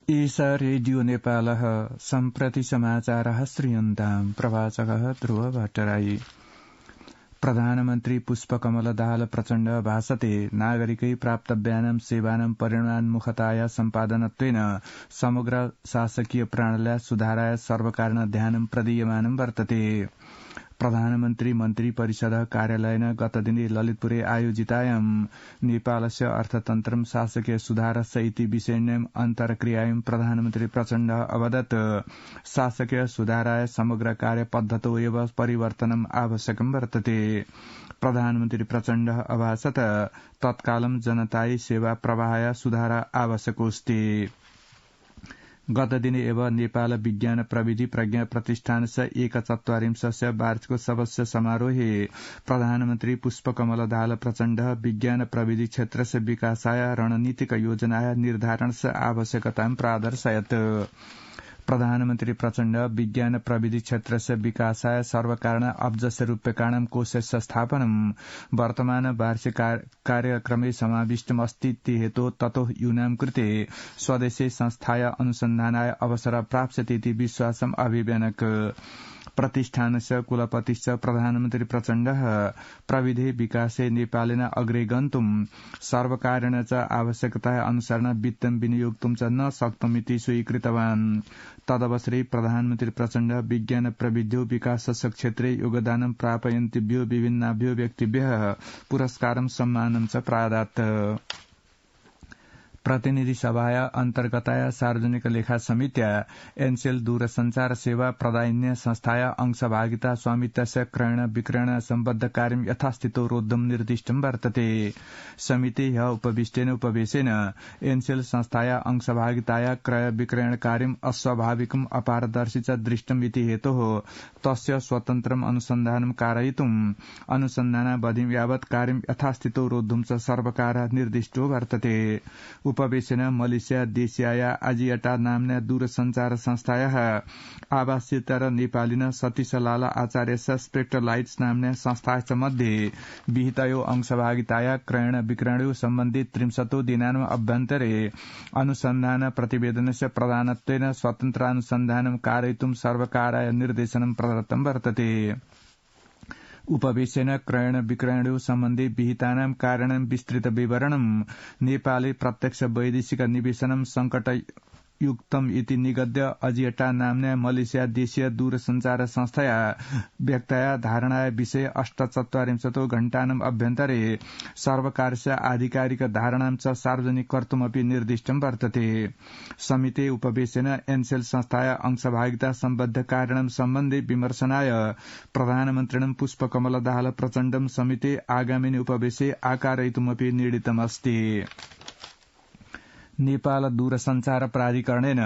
एषा रेडियो नेपालः सम्प्रति समाचारः श्रूयन्ताम् प्रवाचकः ध्रुव भट्टराई। प्रधानमन्त्री पुष्पकमल दाहाल प्रचण्ड भाषते नागरिकै प्राप्तव्यानां सेवानां परिणामोन्मुखताया सम्पादनत्वेन समग्र शासकीय प्रणाल्या सुधाराय सर्वकारेण ध्यानं प्रदीयमानं वर्तते। प्रधानमन्त्री मन्त्री परिषद कार्यालयेन गतदिने ललितपुरे आयोजितायां नेपालस्य अर्थतन्त्रं शासकीय सुधारस्य इति विषयेण अन्तर्क्रियायां प्रधानमन्त्री प्रचण्ड अवदत् शासकीय सुधाराय समग्र कार्यपद्धतौ एव परिवर्तनम् आवश्यकं वर्तते। प्रधानमन्त्री प्रचण्ड अभाषत तत्कालं जनतायै सेवा प्रवाहाय सुधार आवश्यकोऽस्ति। गतदिने एव नेपाल विज्ञान प्रविधि प्रज्ञा प्रतिष्ठानस्य 41 वार्षिकोत्सवस्य समारोहे प्रधानमन्त्री पुष्पकमल दाहाल प्रचण्ड विज्ञान प्रविधि क्षेत्रस्य विकासाय रणनीतिक योजनाय निर्धारणस्य आवश्यकतां प्रादर्शयत्। प्रधानमन्त्री प्रचण्ड विज्ञान प्रविधि क्षेत्रस्य विकासाय सर्वकारेण अब्जस्य रूप्यकाणां कोषस्य स्थापनं वर्तमान वार्षिक कार्यक्रमे समाविष्टमस्ति हेतु ततो यूनां कृते स्वदेशे संस्थाय अनुसन्धानाय अवसर प्राप्स्यति इति विश्वासम् अभिव्यनक। प्रतिष्ठानस्य कुलपतिश्च प्रधानमन्त्री प्रचण्डः प्रविधि विकासे नेपालेन अग्रे गन्तुं सर्वकारेण च आवश्यकताय अनुसारेण वित्तं विनियोक्तुं च न शक्तमिति स्वीकृतवान्। तदवसरे प्रधानमन्त्री प्रचण्ड विज्ञान प्रविध्यो विकासस्य क्षेत्रे योगदानं प्रापयन्तिभ्यो विभिन्नाभ्यो व्यक्तिभ्यः पुरस्कारं सम्मानं च प्रादात्। प्रतिनिधि सभाया अन्तर्गताया सार्वजनिक लेखा समित्या एनसेल दूरसंचार सेवा प्रदायिन्य संस्थाया अंशभागिता स्वामित्वस्य क्रयण विक्रयण सम्बद्ध कार्यं यथास्थितो रोद्धुं निर्दिष्टं वर्तते। समिति ह्य उपविष्टेन उपवेशेन एनसेल संस्थाया अंशभागिताया क्रय विक्रयण कार्यं अस्वाभाविकम् अपारदर्शी च दृष्टम् इति हेतोः तस्य स्वतन्त्रम् अनुसन्धानं कारयितुम् अनुसन्धानावधिं यावत् कार्यं यथास्थितो रोद्धुं च सर्वकारः निर्दिष्टो वर्तते। उपवेशेन मलेसिया देशीया आजियाटा नाम्ना दूरसंचार संस्थायाः आवासितर नेपालिन सतीशलाल आचार्यस्य स्पेक्ट्रलाइट्स नाम्ना संस्थाश्च मध्ये विहितयो अंशभागिताया क्रयण विक्रयणयो सम्बन्धी 30 दिनानाम् अभ्यन्तरे अनुसन्धान प्रतिवेदनस्य प्रदानत्वेन स्वतन्त्रानुसन्धानं कारयितुं सर्वकाराय निर्देशनं प्रदत्तं वर्तते। उपवेशेन क्रयण विक्रयणयो सम्बन्धी विहितानां कारणां विस्तृत विवरणं नेपाले प्रत्यक्ष वैदेशिक निवेशनं संकटयुक्तम् इति निगद्य अजियटा नाम्ना मलेसिया देशीय दूरसंचार संस्थया व्यक्तया धारणाय विषय 48 घण्टानाम् अभ्यन्तरे सर्वकारस्य आधिकारिक धारणां च सार्वजनिक कर्तुमपि निर्दिष्टं वर्तते। समिते उपवेशेन एनसेल संस्थाया अंशभागिता सम्बद्ध कारणं सम्बन्धे विमर्शनाय प्रधानमन्त्रिणं पुष्पकमल दाहाल प्रचण्डं समिते आगामिनि उपवेशे आकारयितुमपि निर्णीतमस्ति। नेपाल दूरसंचार प्राधिकरणेन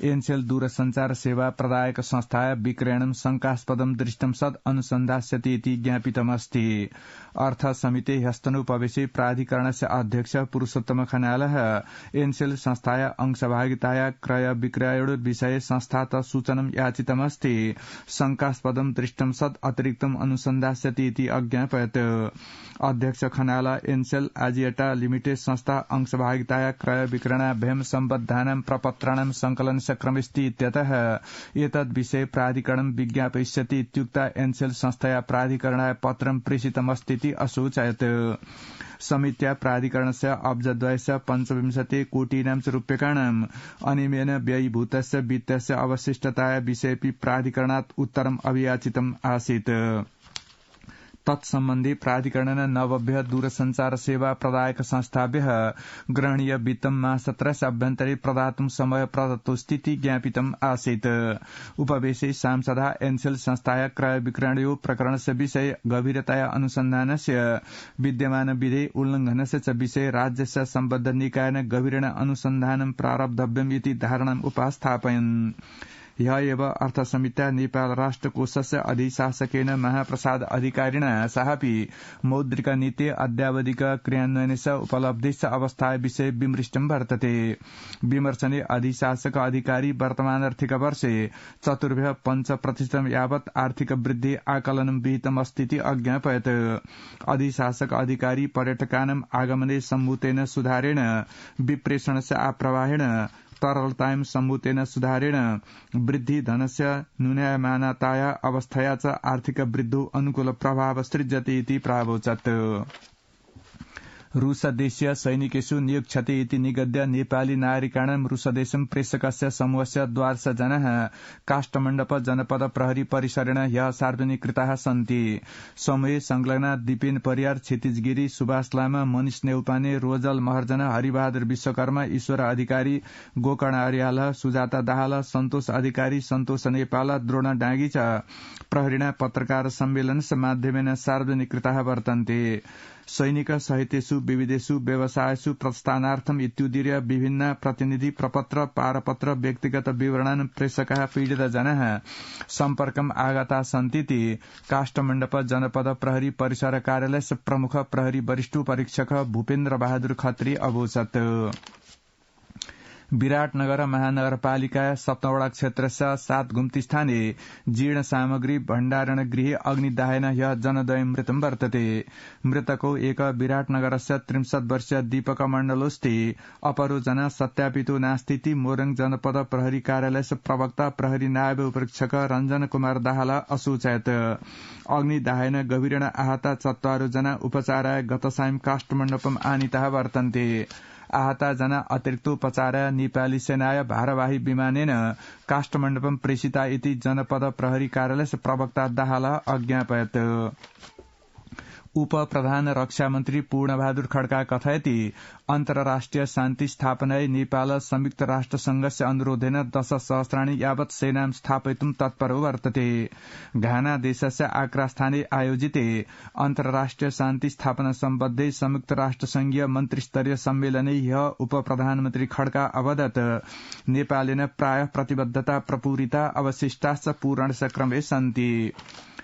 एनसेल दूरसंचार सेवा प्रदायक संस्थाय विक्रयणं शंकास्पदं दृष्टं सद् अनुसन्धास्यति इति ज्ञापितमस्ति। अर्थ समिते ह्यस्तनोपवेशे प्राधिकरणस्य अध्यक्ष पुरुषोत्तम खनालः एनसेल संस्थाया अंशभागिताया क्रय विक्रयण विषये संस्थातः सूचनं याचितमस्ति शंकास्पदं दृष्टं सद् अतिरिक्तम् अनुसन्धास्यति इति अज्ञापयत्। अध्यक्ष खनाल एनसेल आजियाटा लिमिटेड संस्था अंशभागिताया क्रय विक्रयणाभ्यां सम्बद्धानां प्रपत्राणां संकलनस्य क्रमेऽस्ति इत्यतः एतद् विषये प्राधिकरणं विज्ञापयिष्यति इत्युक्ता एनसेल संस्थया प्राधिकरणाय पत्रं प्रेषितमस्तीति असूचयत्। समित्या प्राधिकरणस्य अब्जद्वयस्य 25 कोटीनां च रूप्यकाणाम् अनियमेन व्ययीभूतस्य वित्तस्य अवशिष्टताया विषयेऽपि प्राधिकरणात् उत्तरम् अभियाचितम् आसीत्। तत्सम्बन्धी प्राधिकरणेन नवभ्यः दूरसंचार सेवा प्रदायक संस्थाभ्यः ग्रहणीय वित्तं मासत्रयस्य अभ्यन्तरे प्रदातुं समय प्रदत्तोऽस्ति ज्ञापितम् आसीत्। उपवेशे सांसदः एनसेल संस्थाया क्रय विक्रयणयो प्रकरणस्य विषये गभीरतया अनुसन्धानस्य विद्यमान विधेय उल्लङ्घनस्य च विषये राज्यस्य सम्बद्ध निकायेन गभीरेण अनुसन्धानं प्रारब्धव्यम् इति धारणाम् उपस्थापयन्। ह्य एव अर्थसमित्या नेपाल राष्ट्रकोषस्य अधिशासकेन महाप्रसाद अधिकारिणा साहापि मौद्रिक नीति अद्यावधिक क्रियान्वयनस्य उपलब्धिस्य अवस्था विषये विमृष्टं वर्तते। विमर्शने अधिशासक अधिकारी वर्तमान आर्थिक वर्षे 4.5% यावत् आर्थिक वृद्धि आकलनं विहितमस्तीति अज्ञापयत्। अधिशासक अधिकारी पर्यटकानाम् आगमने सम्भूतेन सुधारेण विप्रेषणस्य आप्रवाहेण तरलतायां सम्भूतेन सुधारेण वृद्धि धनस्य न्यूनमानताया अवस्थया च आर्थिक वृद्धौ अनुकूल प्रभाव सृजति इति प्रावोचत्। रूसदेशीय सैनिकेषु नियुक्षते इति निगद्य नेपाली नागरिकाणां रूसदेशं प्रेषकस्य समूहस्य 1200 जनाः काष्ठमण्डप जनपद प्रहरी परिसरेण ह्यः सार्वजनिकृताः सन्ति। समूहे संलग्न दिपेन परियार, क्षितिज गिरी, सुभाष लामा, मनिष नेउपाने, रोजल महर्जन, हरिबहादुर विश्वकर्मा, ईश्वर अधिकारी, गोकर्ण अर्याल, सुजाता दाहाल, सन्तोष अधिकारी, सन्तोष नेपाल, द्रोण डाँगी च प्रहरीणा पत्रकार सम्मेलनस्य माध्यमेन सार्वजनिकृताः वर्तन्ते। सैनिक सहितेषु विविधेषु व्यवसायेषु प्रस्थानार्थम इत्युदीर्य विभिन्न प्रतिनिधि प्रपत्र पारपत्र व्यक्तिगत विवरणान् प्रेषकाः पीडितजनाः सम्पर्कम् आगताः सन्तीति काष्ठमण्डप जनपद प्रहरी परिसर कार्यालयस्य प्रमुख प्रहरी वरिष्ठ परीक्षक भूपेन्द्र बहादुर खत्री अवोचत्। विराटनगर महानगरपालिका सप्तवड़ा क्षेत्रस्य 7 गुम्ती स्थाने जीर्ण सामग्री भण्डारण गृहे अग्निदाहेन ह्यः जनद्वयं मृतं वर्तते। मृतको एक विराटनगरस्य 63 वर्षीय दीपक मण्डलोस्ति, अपरो जना सत्यापितो नास्ति मोरङ जनपद प्रहरी कार्यालयस्य प्रवक्ता प्रहरी नायब उपरीक्षक रञ्जन कुमार दाहाल असूचयत्। अग्निदाहेन गभीरेण आहत 4 जना उपचाराय गत सायं काष्ठमण्डपम् आनीताः वर्तन्ते। आहता जना अतिरिक्तोपचाराय नेपाली सेनाय भारवाही विमानेन काष्ठमण्डपं प्रेषिता इति जनपद प्रहरी कार्यालयस्य प्रवक्ता दाहाल अज्ञापयत्। उप प्रधान रक्षा मन्त्री पूर्णबहादुर खड्का कथयति अन्तर्राष्ट्रिय शान्ति स्थापनाय नेपाल संयुक्त राष्ट्र संघस्य अनुरोधेन 10 सहस्राणि यावत् सेनां स्थापयितुं तत्परो वर्तते। घाना देशस्य आक्रा स्थाने आयोजिते अन्तर्राष्ट्रिय शान्ति स्थापना सम्बद्धे संयुक्त राष्ट्र संघीय मन्त्रीस्तरीय सम्मेलने ह्यः उप प्रधानमन्त्री खड्का अवदत् नेपालेन प्रायः प्रतिबद्धता प्रपूरिता अवशिष्टाश्च पूरणस्य क्रमे सन्ति।